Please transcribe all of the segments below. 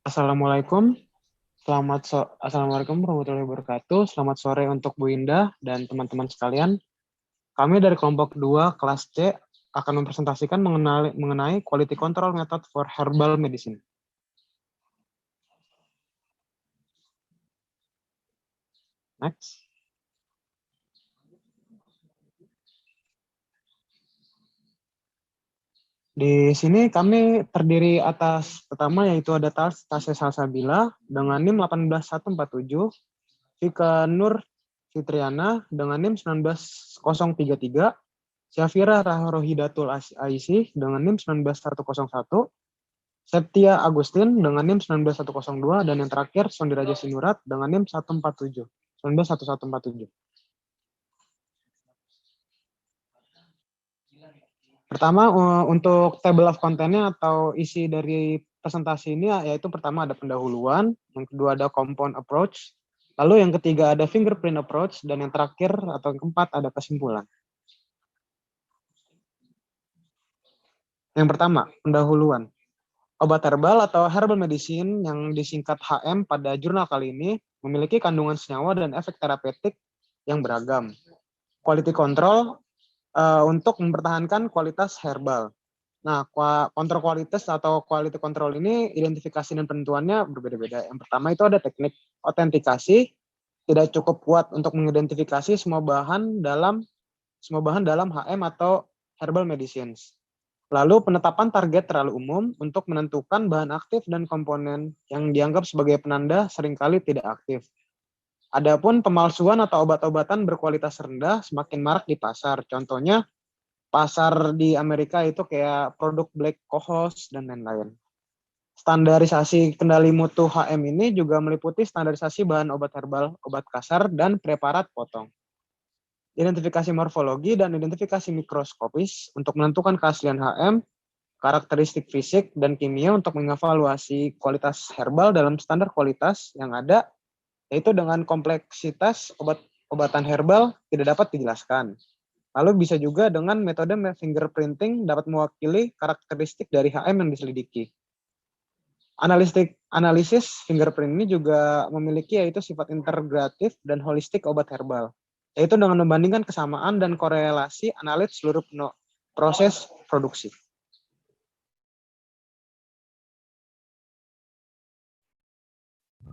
Assalamualaikum. Assalamualaikum warahmatullahi wabarakatuh. Selamat sore untuk Bu Indah dan teman-teman sekalian. Kami dari kelompok 2 kelas C akan mempresentasikan mengenai quality control method for herbal medicine. Next. Di sini kami terdiri atas pertama yaitu ada Tasya Salsabila dengan NIM 18147, Vika Nur Fitriana dengan NIM 19033, Syafira Rohidatul Aisyih dengan NIM 19101, Septia Agustin dengan NIM 19102, dan yang terakhir Sondi Raja Sinurat dengan NIM 147, 19147. Pertama, untuk table of content-nya atau isi dari presentasi ini yaitu pertama ada pendahuluan, yang kedua ada compound approach, lalu yang ketiga ada fingerprint approach, dan yang terakhir atau yang keempat ada kesimpulan. Yang pertama, pendahuluan. Obat herbal atau herbal medicine yang disingkat HM pada jurnal kali ini memiliki kandungan senyawa dan efek terapeutik yang beragam. Quality control untuk mempertahankan kualitas herbal. Nah, kontrol kualitas atau quality control ini identifikasi dan penentuannya berbeda-beda. Yang pertama itu ada teknik autentikasi, tidak cukup kuat untuk mengidentifikasi semua bahan dalam HM atau herbal medicines. Lalu penetapan target terlalu umum untuk menentukan bahan aktif dan komponen yang dianggap sebagai penanda seringkali tidak aktif. Adapun pemalsuan atau obat-obatan berkualitas rendah semakin marak di pasar. Contohnya pasar di Amerika itu kayak produk Black Cohosh dan lain-lain. Standarisasi kendali mutu HM ini juga meliputi standarisasi bahan obat herbal, obat kasar, dan preparat potong. Identifikasi morfologi dan identifikasi mikroskopis untuk menentukan keaslian HM, karakteristik fisik dan kimia untuk mengevaluasi kualitas herbal dalam standar kualitas yang ada, yaitu dengan kompleksitas obat-obatan herbal tidak dapat dijelaskan. Lalu bisa juga dengan metode fingerprinting dapat mewakili karakteristik dari HM yang diselidiki. Analisis fingerprint ini juga memiliki yaitu sifat integratif dan holistik obat herbal, yaitu dengan membandingkan kesamaan dan korelasi analis seluruh proses produksi.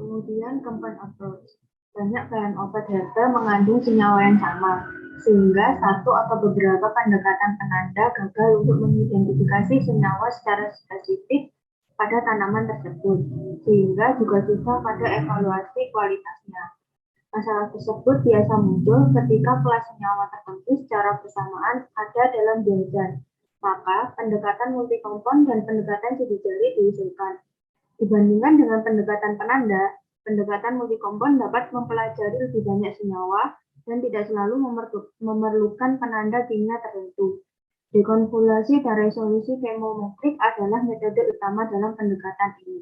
Kemudian compound approach. Banyak bahan obat herbal mengandung senyawa yang sama, sehingga satu atau beberapa pendekatan penanda gagal untuk mengidentifikasi senyawa secara spesifik pada tanaman tersebut, sehingga juga susah pada evaluasi kualitasnya. Masalah tersebut biasa muncul ketika kelas senyawa tertentu secara bersamaan ada dalam jajan. Maka pendekatan multikompon dan pendekatan sidik jari diusulkan. Dibandingkan dengan pendekatan penanda, pendekatan multikompon dapat mempelajari lebih banyak senyawa dan tidak selalu memerlukan penanda kimia tertentu. Dekonvolasi dan resolusi chemometrik adalah metode utama dalam pendekatan ini.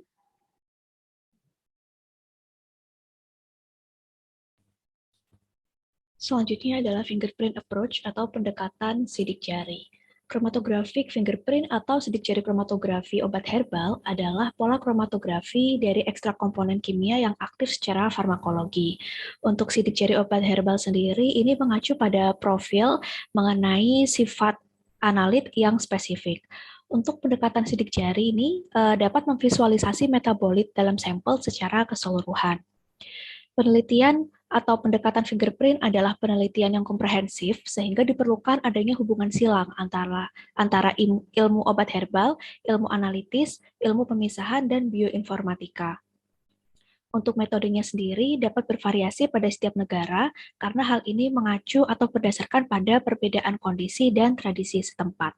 Selanjutnya adalah fingerprint approach atau pendekatan sidik jari. Chromatographic fingerprint atau sidik jari kromatografi obat herbal adalah pola kromatografi dari ekstrak komponen kimia yang aktif secara farmakologi. Untuk sidik jari obat herbal sendiri, ini mengacu pada profil mengenai sifat analit yang spesifik. Untuk pendekatan sidik jari ini dapat memvisualisasi metabolit dalam sampel secara keseluruhan. Penelitian atau pendekatan fingerprint adalah penelitian yang komprehensif sehingga diperlukan adanya hubungan silang antara ilmu obat herbal, ilmu analitis, ilmu pemisahan, dan bioinformatika. Untuk metodenya sendiri dapat bervariasi pada setiap negara karena hal ini mengacu atau berdasarkan pada perbedaan kondisi dan tradisi setempat.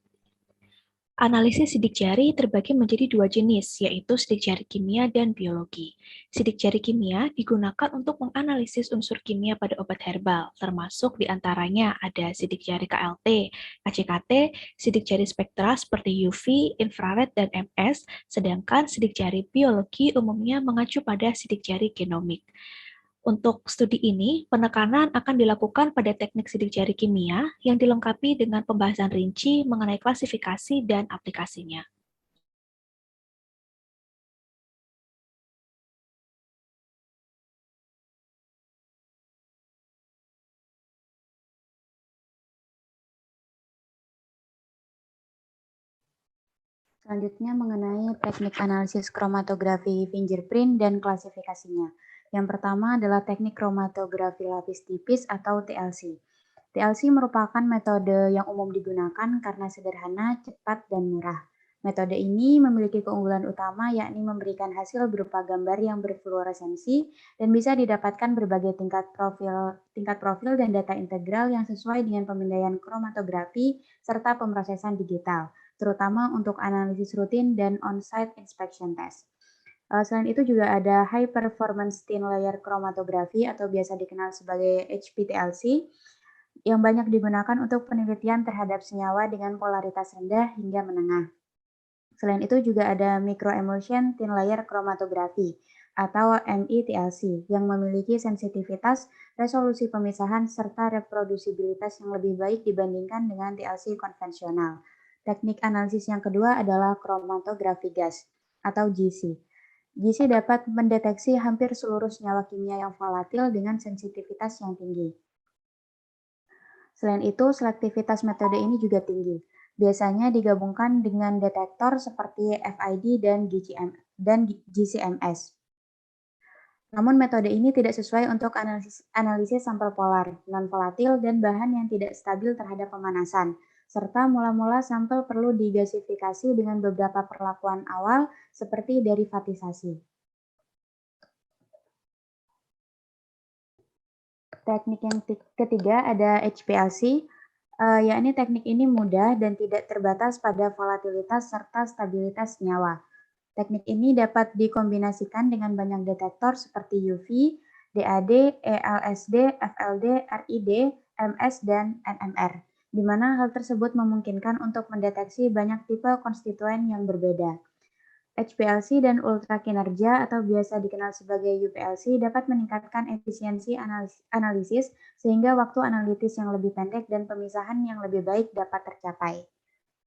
Analisis sidik jari terbagi menjadi dua jenis, yaitu sidik jari kimia dan biologi. Sidik jari kimia digunakan untuk menganalisis unsur kimia pada obat herbal, termasuk diantaranya ada sidik jari KLT, KCKT, sidik jari spektra seperti UV, infrared, dan MS, sedangkan sidik jari biologi umumnya mengacu pada sidik jari genomik. Untuk studi ini, penekanan akan dilakukan pada teknik sidik jari kimia yang dilengkapi dengan pembahasan rinci mengenai klasifikasi dan aplikasinya. Selanjutnya mengenai teknik analisis kromatografi fingerprint dan klasifikasinya. Yang pertama adalah teknik kromatografi lapis tipis atau TLC. TLC merupakan metode yang umum digunakan karena sederhana, cepat, dan murah. Metode ini memiliki keunggulan utama yakni memberikan hasil berupa gambar yang berfluoresensi dan bisa didapatkan berbagai tingkat profil dan data integral yang sesuai dengan pemindaian kromatografi serta pemrosesan digital, terutama untuk analisis rutin dan on-site inspection test. Selain itu juga ada High Performance Thin Layer Chromatography atau biasa dikenal sebagai HPTLC yang banyak digunakan untuk penelitian terhadap senyawa dengan polaritas rendah hingga menengah. Selain itu juga ada Microemulsion Thin Layer Chromatography atau MITLC yang memiliki sensitivitas, resolusi pemisahan, serta reprodusibilitas yang lebih baik dibandingkan dengan TLC konvensional. Teknik analisis yang kedua adalah kromatografi gas atau GC. GC dapat mendeteksi hampir seluruh senyawa kimia yang volatil dengan sensitivitas yang tinggi. Selain itu, selektivitas metode ini juga tinggi. Biasanya digabungkan dengan detektor seperti FID dan GCMS. Namun metode ini tidak sesuai untuk analisis sampel polar, non-volatil, dan bahan yang tidak stabil terhadap pemanasan. Serta mula-mula sampel perlu digasifikasi dengan beberapa perlakuan awal seperti derivatisasi. Teknik yang ketiga ada HPLC, yakni teknik ini mudah dan tidak terbatas pada volatilitas serta stabilitas senyawa. Teknik ini dapat dikombinasikan dengan banyak detektor seperti UV, DAD, ELSD, FLD, RID, MS, dan NMR, di mana hal tersebut memungkinkan untuk mendeteksi banyak tipe konstituen yang berbeda. HPLC dan ultra kinerja atau biasa dikenal sebagai UPLC dapat meningkatkan efisiensi analisis sehingga waktu analitis yang lebih pendek dan pemisahan yang lebih baik dapat tercapai.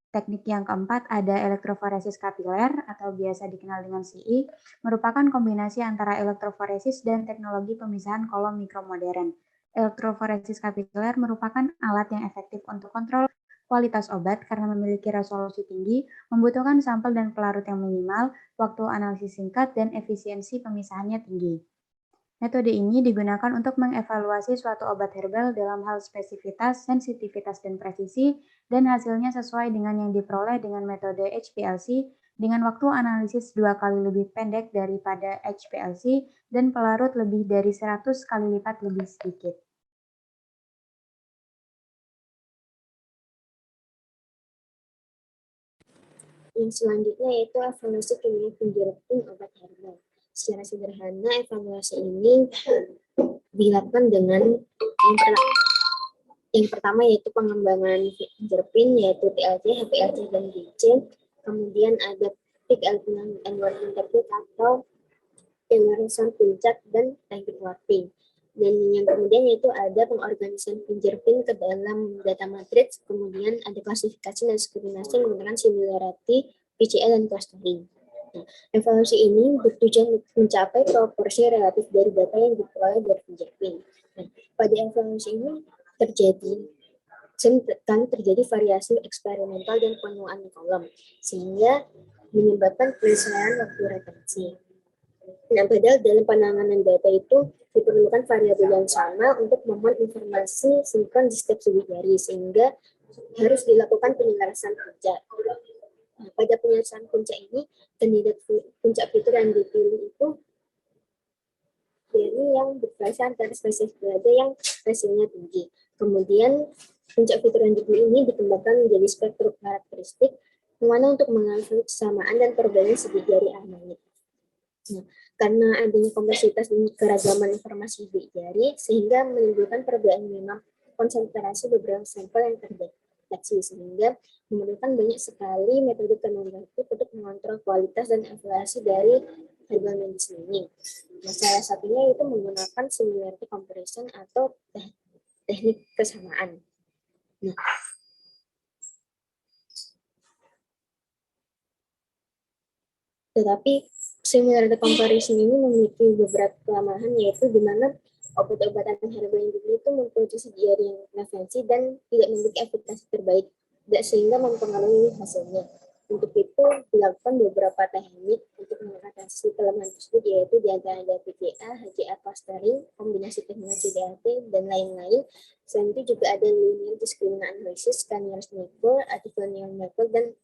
Teknik yang keempat ada elektroforesis kapiler atau biasa dikenal dengan CI, merupakan kombinasi antara elektroforesis dan teknologi pemisahan kolom mikromodern. Elektroforesis kapiler merupakan alat yang efektif untuk kontrol kualitas obat karena memiliki resolusi tinggi, membutuhkan sampel dan pelarut yang minimal, waktu analisis singkat, dan efisiensi pemisahannya tinggi. Metode ini digunakan untuk mengevaluasi suatu obat herbal dalam hal spesifitas, sensitivitas, dan presisi, dan hasilnya sesuai dengan yang diperoleh dengan metode HPLC dengan waktu analisis 2 kali lebih pendek daripada HPLC dan pelarut lebih dari 100 kali lipat lebih sedikit. Yang selanjutnya yaitu evaluasi kimia fingerprint obat herbal. Secara sederhana, evaluasi ini dilakukan dengan yang pertama yaitu pengembangan fingerprint yaitu TLC, HPLC, dan GC. Kemudian ada peak and warping technique atau pemeriksaan puncak dan target warping. Dan yang kemudian yaitu ada pengorganisan fingerprint ke dalam data matrix, kemudian ada klasifikasi dan diskriminasi menggunakan similarity, PCA, dan clustering. Nah, evaluasi ini bertujuan mencapai proporsi relatif dari data yang diperoleh dari fingerprint. Nah, pada evaluasi ini terjadi variasi eksperimental dan penuaan kolom, sehingga menyebabkan penyesuaian waktu retensi. Nah, padahal dalam penanganan data itu diperlukan variabel yang sama untuk memohon informasi sinkron di setiap sidik jari, sehingga harus dilakukan penyelarasan puncak. Nah, pada penyelarasan puncak ini, kandidat puncak fitur yang dipilih itu dari yang bervariasi antara spesies berada yang hasilnya tinggi. Kemudian puncak fitur yang dipilih ini dikembangkan menjadi spektrum karakteristik, yang mana untuk mengalami kesamaan dan perbedaan sidik jari harmonik. Nah, karena adanya kompleksitas dan keragaman informasi sidik jari, sehingga menimbulkan perbedaan minimum konsentrasi beberapa sampel yang terdeteksi, sehingga memerlukan banyak sekali metode kuantitatif untuk mengontrol kualitas dan evaluasi dari herbal medicine ini. Nah, salah satunya itu menggunakan similarity comparison atau teknik kesamaan. Nah, tetapi similarity comparison ini memiliki beberapa kelemahan, yaitu di mana obat-obatan herbal yang dibeli itu memproduksi jari yang prevensi dan tidak memiliki efektivitas terbaik, sehingga mempengaruhi hasilnya. Untuk itu dilakukan beberapa teknik untuk mengatasi kelemahan tersebut, yaitu diantaranya PGA, HCA clustering, kombinasi teknologi DLT, dan lain-lain. Selain itu juga ada linear discriminant analysis, Conyers network, artificial neural network, dan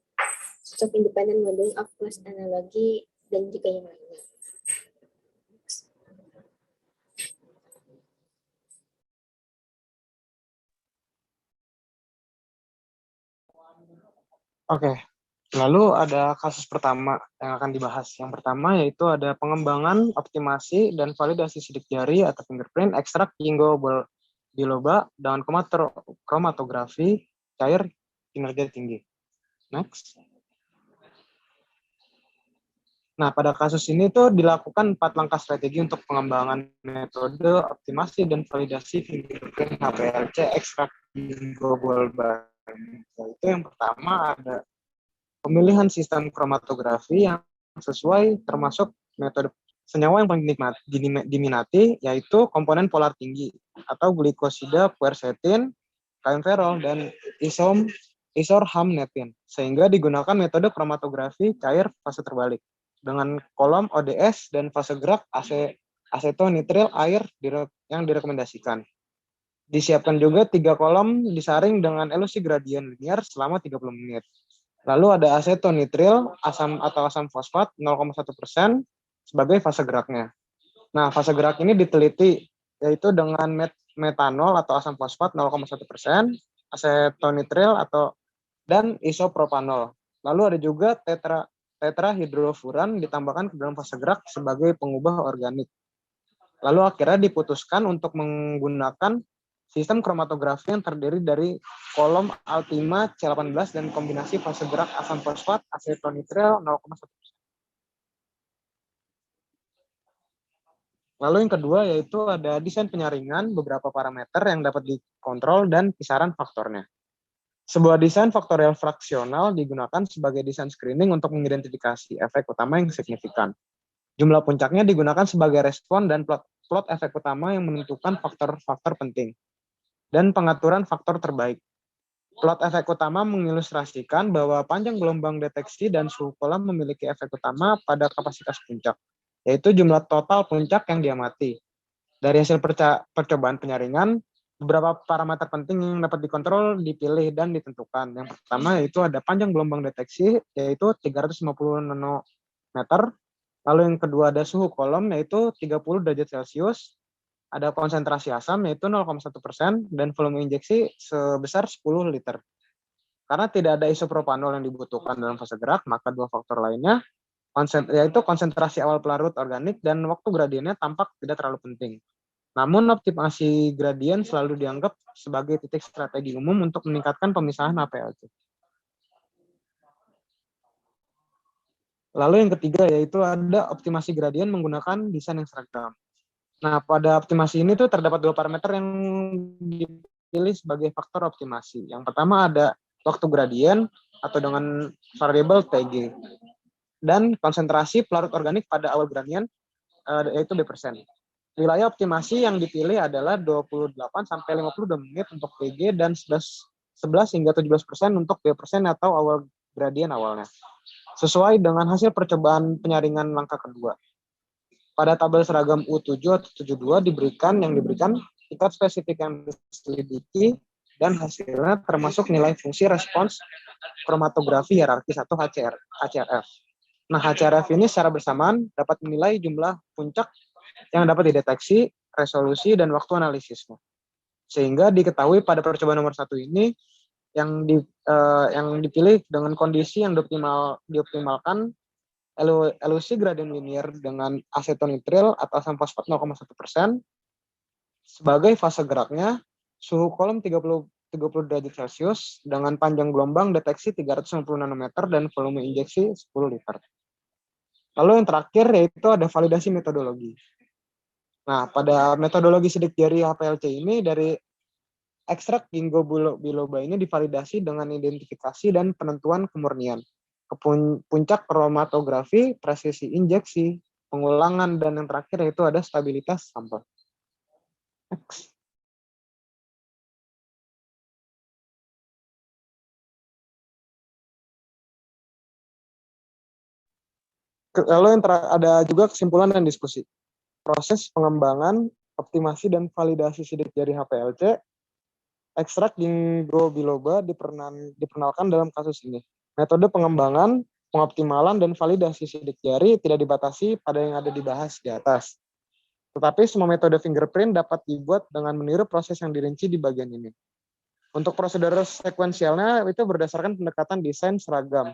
soft independent modeling of class analogy, dan juga yang lainnya. Oke, lalu ada kasus pertama yang akan dibahas. Yang pertama yaitu ada pengembangan, optimasi, dan validasi sidik jari atau fingerprint ekstrak ginkgo biloba dengan kromatografi cair kinerja tinggi. Next. Nah, pada kasus ini tuh dilakukan 4 langkah strategi untuk pengembangan metode optimasi dan validasi fingerprint HPLC ekstrak ginkgo biloba. Itu yang pertama ada pemilihan sistem kromatografi yang sesuai, termasuk metode senyawa yang paling diminati, yaitu komponen polar tinggi atau glikosida quercetin, kaempferol, dan isorhamnetin, sehingga digunakan metode kromatografi cair fase terbalik dengan kolom ODS dan fase gerak acetonitril air yang direkomendasikan. Disiapkan juga 3 kolom disaring dengan elusi gradien linear selama 30 menit. Lalu ada acetonitril, asam fosfat 0,1% sebagai fase geraknya. Nah, fase gerak ini diteliti yaitu dengan metanol atau asam fosfat 0,1%, acetonitril dan isopropanol. Lalu ada juga tetrahidrofuran ditambahkan ke dalam fase gerak sebagai pengubah organik. Lalu akhirnya diputuskan untuk menggunakan sistem kromatografi yang terdiri dari kolom Altima C18 dan kombinasi fase gerak asam fosfat acetonitril 0,1%. Lalu yang kedua yaitu ada desain penyaringan beberapa parameter yang dapat dikontrol dan kisaran faktornya. Sebuah desain faktorial fraksional digunakan sebagai desain screening untuk mengidentifikasi efek utama yang signifikan. Jumlah puncaknya digunakan sebagai respon dan plot efek utama yang menentukan faktor-faktor penting dan pengaturan faktor terbaik. Plot efek utama mengilustrasikan bahwa panjang gelombang deteksi dan suhu kolam memiliki efek utama pada kapasitas puncak, yaitu jumlah total puncak yang diamati. Dari hasil percobaan penyaringan, beberapa parameter penting yang dapat dikontrol dipilih dan ditentukan. Yang pertama yaitu ada panjang gelombang deteksi, yaitu 350 nanometer. Lalu yang kedua ada suhu kolom, yaitu 30 derajat Celcius. Ada konsentrasi asam, yaitu 0,1%, dan volume injeksi sebesar 10 liter. Karena tidak ada isopropanol yang dibutuhkan dalam fase gerak, maka 2 faktor lainnya, yaitu konsentrasi awal pelarut organik dan waktu gradiennya tampak tidak terlalu penting. Namun optimasi gradien selalu dianggap sebagai titik strategi umum untuk meningkatkan pemisahan HPLC. Lalu yang ketiga yaitu ada optimasi gradien menggunakan desain yang seragam. Nah, pada optimasi ini tuh terdapat 2 parameter yang dipilih sebagai faktor optimasi. Yang pertama ada waktu gradien atau dengan variabel TG dan konsentrasi pelarut organik pada awal gradien yaitu B%. Wilayah optimasi yang dipilih adalah 28 sampai 52 menit untuk PG dan 11 hingga 17% untuk B% atau awal gradien awalnya. Sesuai dengan hasil percobaan penyaringan langkah kedua. Pada tabel seragam U7 atau 72 diberikan tingkat spesifik yang diselidiki dan hasilnya termasuk nilai fungsi respons kromatografi hierarkis atau HCRF. Nah, HCRF ini secara bersamaan dapat menilai jumlah puncak yang dapat dideteksi, resolusi, dan waktu analisisnya. Sehingga diketahui pada percobaan nomor 1 ini yang dipilih dengan kondisi yang dioptimalkan elusi gradien linear dengan acetonitril atau asam fosfat 0,1% sebagai fase geraknya, suhu kolom 30 derajat Celcius dengan panjang gelombang deteksi 350 nanometer dan volume injeksi 10 liter. Lalu yang terakhir yaitu ada validasi metodologi. Nah, pada metodologi sidik jari HPLC ini dari ekstrak ginkgo biloba ini divalidasi dengan identifikasi dan penentuan kemurnian, puncak kromatografi, presisi injeksi, pengulangan, dan yang terakhir yaitu ada stabilitas sampel. Next. Lalu ada juga kesimpulan dan diskusi. Proses pengembangan, optimasi, dan validasi sidik jari HPLC, ekstrak ginkgo biloba diperkenalkan dalam kasus ini. Metode pengembangan, pengoptimalan, dan validasi sidik jari tidak dibatasi pada yang ada dibahas di atas. Tetapi semua metode fingerprint dapat dibuat dengan meniru proses yang dirinci di bagian ini. Untuk prosedur sekuensialnya itu berdasarkan pendekatan desain seragam,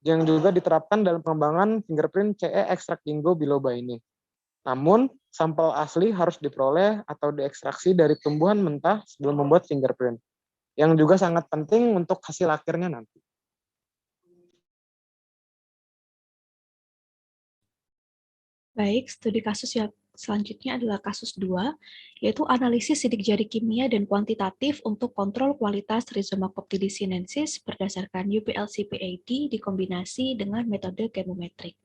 yang juga diterapkan dalam pengembangan fingerprint CE ekstrak ginkgo biloba ini. Namun, sampel asli harus diperoleh atau diekstraksi dari tumbuhan mentah sebelum membuat fingerprint, yang juga sangat penting untuk hasil akhirnya nanti. Baik, studi kasus yang selanjutnya adalah kasus 2, yaitu analisis sidik jari kimia dan kuantitatif untuk kontrol kualitas Rhizoma coccidis sinensis berdasarkan UPLC PAD dikombinasi dengan metode chemometrik.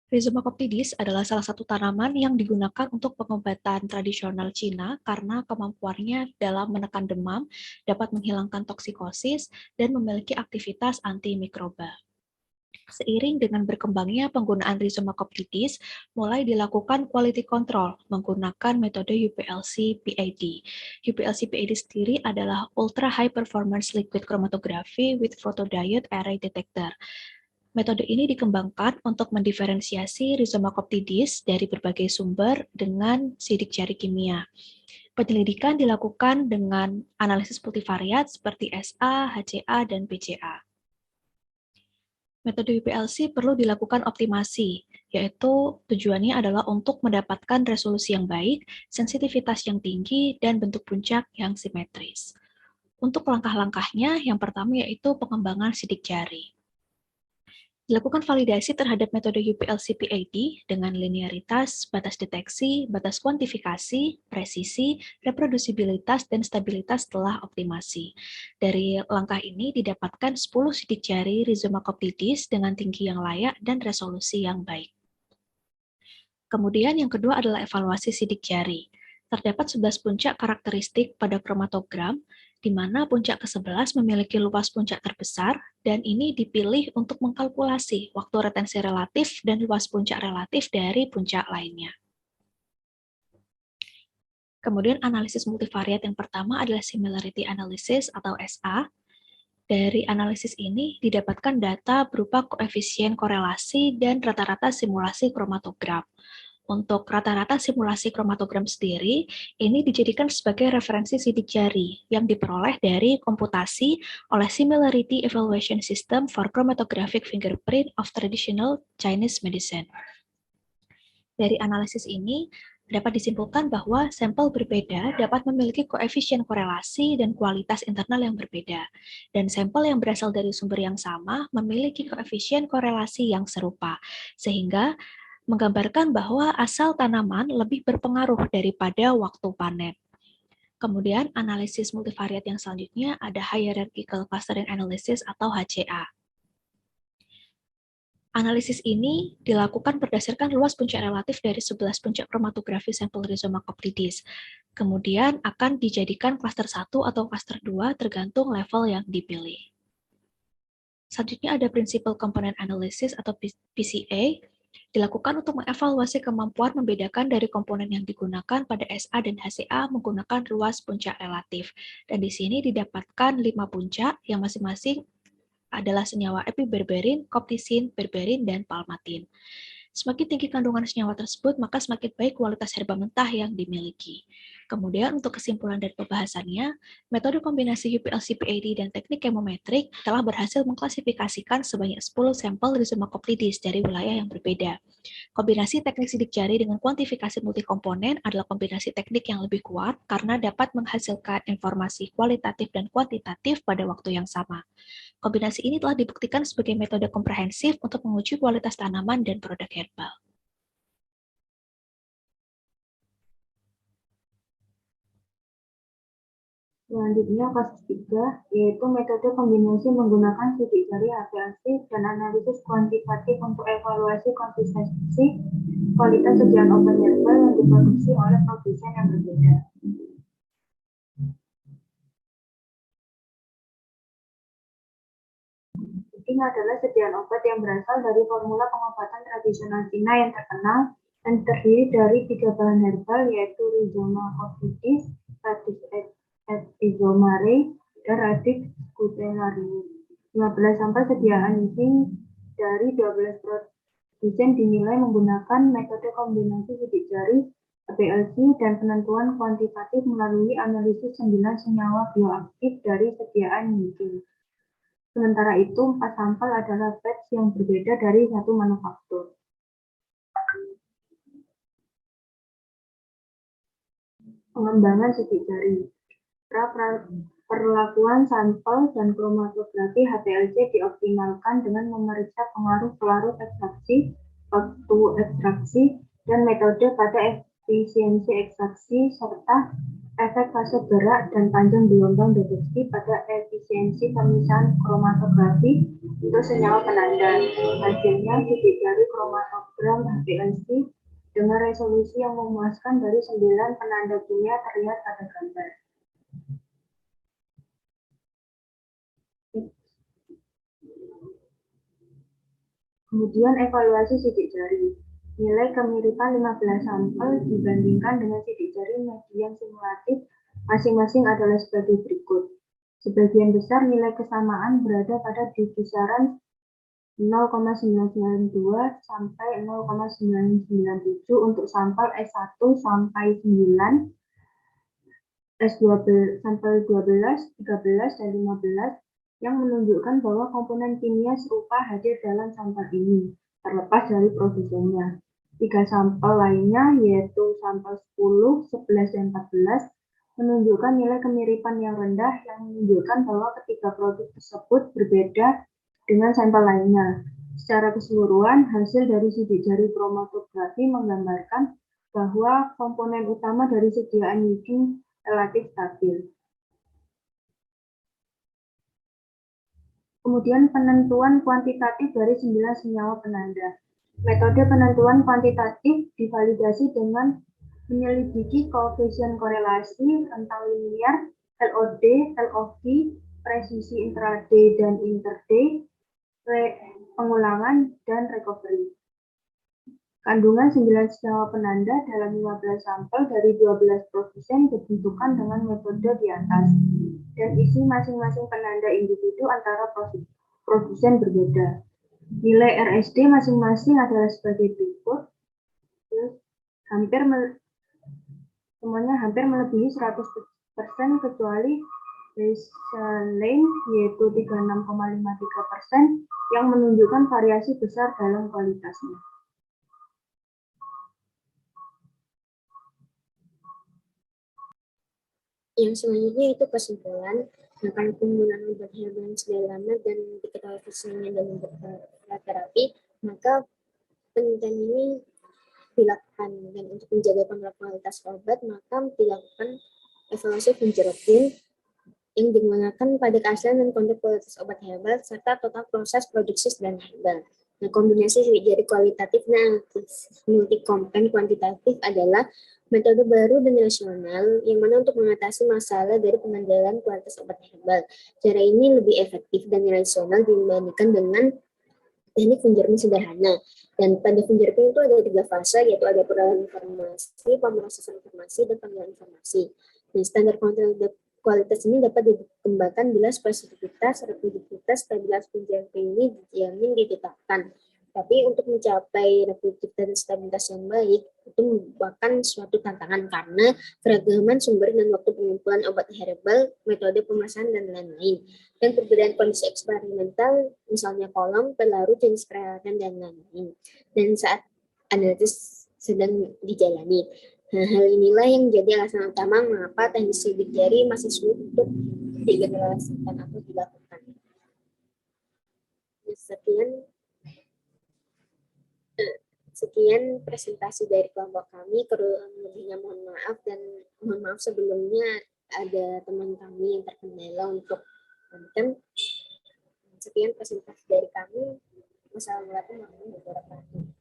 Rhizoma coccidis adalah salah satu tanaman yang digunakan untuk pengobatan tradisional Cina karena kemampuannya dalam menekan demam, dapat menghilangkan toksikosis, dan memiliki aktivitas antimikroba. Seiring dengan berkembangnya penggunaan Rhizoma coccidis, mulai dilakukan quality control menggunakan metode UPLC PAD. UPLC PAD sendiri adalah Ultra High Performance Liquid Chromatography with Photodiode Array Detector. Metode ini dikembangkan untuk mendiferensiasi Rhizoma coccidis dari berbagai sumber dengan sidik jari kimia. Penyelidikan dilakukan dengan analisis multivariat seperti SA, HCA, dan PCA. Metode UPLC perlu dilakukan optimasi, yaitu tujuannya adalah untuk mendapatkan resolusi yang baik, sensitivitas yang tinggi, dan bentuk puncak yang simetris. Untuk langkah-langkahnya, yang pertama yaitu pengembangan sidik jari. Dilakukan validasi terhadap metode UPLC PAD dengan linearitas, batas deteksi, batas kuantifikasi, presisi, reprodusibilitas, dan stabilitas setelah optimasi. Dari langkah ini didapatkan 10 sidik jari Rhizoma coccidis dengan tinggi yang layak dan resolusi yang baik. Kemudian yang kedua adalah evaluasi sidik jari. Terdapat 11 puncak karakteristik pada kromatogram, di mana puncak ke-11 memiliki luas puncak terbesar, dan ini dipilih untuk mengkalkulasi waktu retensi relatif dan luas puncak relatif dari puncak lainnya. Kemudian analisis multivariat yang pertama adalah similarity analysis atau SA. Dari analisis ini didapatkan data berupa koefisien korelasi dan rata-rata simulasi kromatogram. Untuk rata-rata simulasi kromatogram sendiri, ini dijadikan sebagai referensi sidik jari yang diperoleh dari komputasi oleh Similarity Evaluation System for Chromatographic Fingerprint of Traditional Chinese Medicine. Dari analisis ini, dapat disimpulkan bahwa sampel berbeda dapat memiliki koefisien korelasi dan kualitas internal yang berbeda, dan sampel yang berasal dari sumber yang sama memiliki koefisien korelasi yang serupa, sehingga menggambarkan bahwa asal tanaman lebih berpengaruh daripada waktu panen. Kemudian, analisis multivariat yang selanjutnya ada Hierarchical Clustering Analysis atau HCA. Analisis ini dilakukan berdasarkan luas puncak relatif dari 11 puncak kromatografi sampel Rhizoma coccidis. Kemudian akan dijadikan klaster 1 atau klaster 2 tergantung level yang dipilih. Selanjutnya ada Principal Component Analysis atau PCA, dilakukan untuk mengevaluasi kemampuan membedakan dari komponen yang digunakan pada SA dan HCA menggunakan luas puncak relatif. Dan di sini didapatkan 5 puncak yang masing-masing adalah senyawa epiberberin, koptisin, berberin, dan palmatin. Semakin tinggi kandungan senyawa tersebut, maka semakin baik kualitas herba mentah yang dimiliki. Kemudian untuk kesimpulan dari pembahasannya, metode kombinasi UPLC PAD dan teknik chemometrik telah berhasil mengklasifikasikan sebanyak 10 sampel Rhizoma coccidis dari wilayah yang berbeda. Kombinasi teknik sidik jari dengan kuantifikasi multikomponen adalah kombinasi teknik yang lebih kuat karena dapat menghasilkan informasi kualitatif dan kuantitatif pada waktu yang sama. Kombinasi ini telah dibuktikan sebagai metode komprehensif untuk menguji kualitas tanaman dan produk herbal. Selanjutnya kasus 3, yaitu metode kombinasi menggunakan sidik jari HPLC dan analisis kuantitatif untuk evaluasi konsistensi kualitas sekian obat herbal yang diproduksi oleh produsen yang berbeda. Yijing adalah sediaan obat yang berasal dari formula pengobatan tradisional Cina yang terkenal dan terdiri dari 3 bahan herbal yaitu Rhizoma cofidis, Radix epizomare, dan Radix scutellarium. 15 sampel sediaan Yijing dari 12 produsen dinilai menggunakan metode kombinasi sidik jari, APLC, dan penentuan kuantitatif melalui analisis 9 senyawa bioaktif dari sediaan Yijing. Sementara itu, 4 sampel adalah batch yang berbeda dari satu manufaktur. Pengembangan sidik jari. Perlakuan sampel dan kromatografi HPLC dioptimalkan dengan memeriksa pengaruh pelarut ekstraksi, waktu ekstraksi, dan metode pada efisiensi ekstraksi, serta efek fase gerak dan panjang gelombang deteksi pada efisiensi pemisahan kromatografi untuk senyawa penanda. Hasilnya, sidik jari kromatogram HPLC dengan resolusi yang memuaskan dari 9 penanda kimia terlihat pada gambar. Kemudian evaluasi sidik jari. Nilai kemiripan 15 sampel dibandingkan dengan sidik jari median simulatif masing-masing adalah sebagai berikut. Sebagian besar nilai kesamaan berada pada di kisaran 0,992 sampai 0,997 untuk sampel S1 sampai 9, S12 sampel 12, 13, dan 15 yang menunjukkan bahwa komponen kimia serupa hadir dalam sampel ini, terlepas dari produsennya. 3 sampel lainnya, yaitu sampel 10, 11, dan 14, menunjukkan nilai kemiripan yang rendah yang menunjukkan bahwa ketiga produk tersebut berbeda dengan sampel lainnya. Secara keseluruhan, hasil dari sidik jari kromatografi menggambarkan bahwa komponen utama dari sediaan Yijing relatif stabil. Kemudian penentuan kuantitatif dari 9 senyawa penanda. Metode penentuan kuantitatif divalidasi dengan menyelidiki koefisien korelasi, rentang linier, LOD, LOV, presisi intraday dan interday, pengulangan, dan recovery. Kandungan 9 senyawa penanda dalam 15 sampel dari 12 produsen ditentukan dengan metode di atas, dan isi masing-masing penanda individu antara produsen berbeda. Nilai RSD masing-masing adalah sebagai berikut, semuanya hampir melebihi 100% kecuali baseline yaitu 36,53% yang menunjukkan variasi besar dalam kualitasnya. Yang selanjutnya itu kesimpulan. Karena penggunaan obat herbal yang sudah lama dan diketahui fungsinya dalam terapi, maka penelitian ini dilakukan, dan untuk menjaga kontrol kualitas obat maka dilakukan evaluasi fingerprint yang digunakan pada keaslian dan kontrol kualitas obat herbal serta total proses produksi dan herbal. Nah, kombinasi sidik jari kualitatif dan multi-komponen kuantitatif adalah metode baru dan rasional yang mana untuk mengatasi masalah dari pengendalian kualitas obat herbal. Cara ini lebih efektif dan rasional dibandingkan dengan teknik fingerprint sederhana. Dan pada fingerprint itu ada 3 fase, yaitu ada peralihan informasi, pemrosesan informasi, dan pengalihan informasi. Nah, standar kualitas ini dapat dikembangkan bila spesifikitas, reproduktivitas, stabilitas fingerprint ini dijamin ditetapkan. Tapi untuk mencapai reproduktivitas dan stabilitas yang baik, itu merupakan suatu tantangan karena keragaman sumber dan waktu pengumpulan obat herbal, metode pemasaran, dan lain-lain. Dan perbedaan kondisi eksperimental, misalnya kolom, pelarut, jenis peralatan, dan lain-lain. Dan saat analisis sedang dijalani. Nah, hal inilah yang menjadi alasan utama mengapa teknik sidik jari masih sulit untuk digenerasikan atau dilakukan. Sekian presentasi dari kelompok kami. Kurang lebihnya mohon maaf, dan mohon maaf sebelumnya ada teman kami yang terkendala untuk konten. Sekian presentasi dari kami. Wassalamualaikum warahmatullahi wabarakatuh.